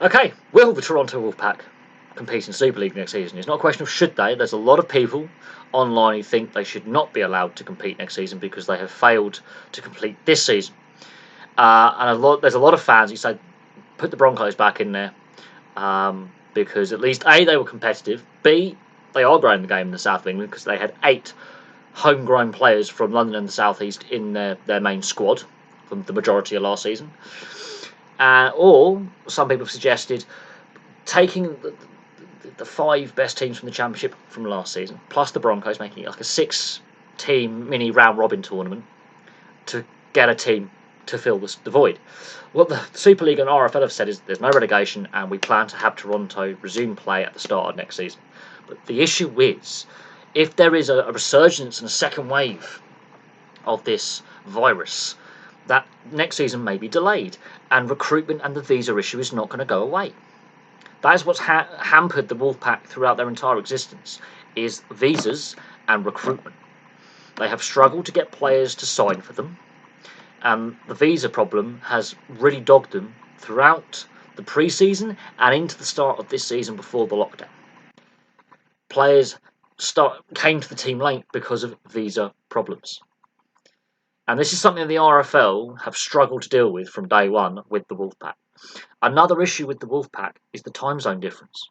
Okay, will the Toronto Wolfpack compete in Super League next season? It's not a question of should they. There's a lot of people online who think they should not be allowed to compete next season because they have failed to complete this season. And there's a lot of fans who say put the Broncos back in there because at least A, they were competitive, B, they are growing the game in the south of England because they had 8 homegrown players from London and the South East in their main squad from the majority of last season. Or some people have suggested taking the 5 best teams from the Championship from last season, plus the Broncos, making it like a 6-team mini round-robin tournament to get a team to fill the void. What the Super League and RFL have said is there's no relegation and we plan to have Toronto resume play at the start of next season. But the issue is, if there is a resurgence and a second wave of this virus, that next season may be delayed, and recruitment and the visa issue is not going to go away. That is what's hampered the Wolfpack throughout their entire existence, is visas and recruitment. They have struggled to get players to sign for them, and the visa problem has really dogged them throughout the pre-season and into the start of this season before the lockdown. Players came to the team late because of visa problems. And this is something the RFL have struggled to deal with from day one with the Wolfpack. Another issue with the Wolfpack is the time zone difference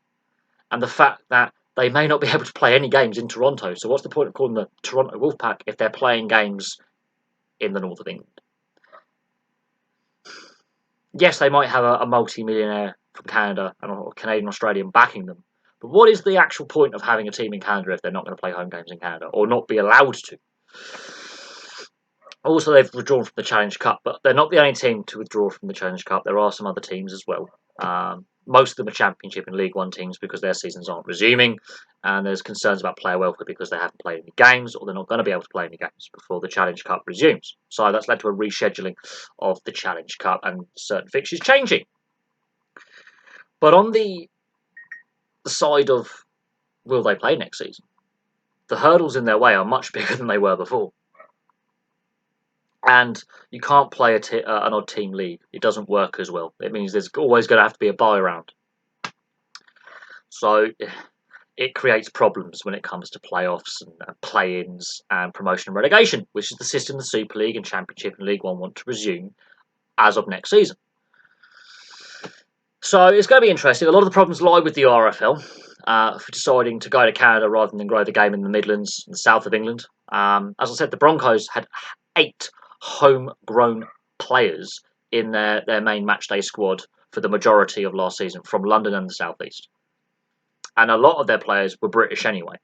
and the fact that they may not be able to play any games in Toronto. So what's the point of calling the Toronto Wolfpack if they're playing games in the north of England? Yes, they might have a multi-millionaire from Canada or Canadian Australian backing them. But what is the actual point of having a team in Canada if they're not going to play home games in Canada or not be allowed to? Also, they've withdrawn from the Challenge Cup, but they're not the only team to withdraw from the Challenge Cup. There are some other teams as well. Most of them are Championship and League One teams because their seasons aren't resuming, and there's concerns about player welfare because they haven't played any games or they're not going to be able to play any games before the Challenge Cup resumes. So that's led to a rescheduling of the Challenge Cup and certain fixtures changing. But on the side of will they play next season, the hurdles in their way are much bigger than they were before. And you can't play an odd team league. It doesn't work as well. It means there's always going to have to be a bye round. So it creates problems when it comes to playoffs and play-ins and promotion and relegation, which is the system the Super League and Championship and League One want to resume as of next season. So it's going to be interesting. A lot of the problems lie with the RFL for deciding to go to Canada rather than grow the game in the Midlands and the south of England. As I said, the Broncos had 8 homegrown players in their main matchday squad for the majority of last season from London and the South East. And a lot of their players were British anyway.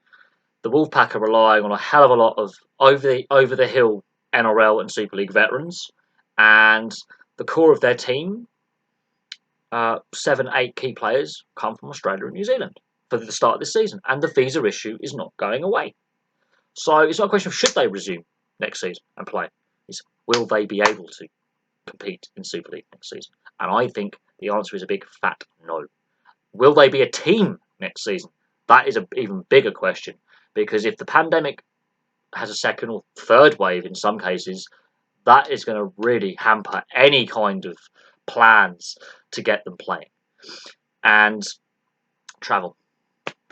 The Wolfpack are relying on a hell of a lot of over-the-hill NRL and Super League veterans, and the core of their team, 7, 8 key players, come from Australia and New Zealand for the start of this season, and the visa issue is not going away. So it's not a question of should they resume next season and play. It's will they be able to compete in Super League next season? And I think the answer is a big fat no. Will they be a team next season? That is an even bigger question, because if the pandemic has a second or third wave in some cases, that is going to really hamper any kind of plans to get them playing. And travel.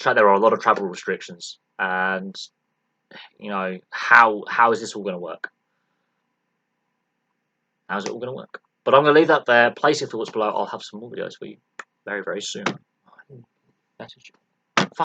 There are a lot of travel restrictions, and how is this all going to work? How's it all going to work? But I'm going to leave that there. Place your thoughts below. I'll have some more videos for you very, very soon. Message.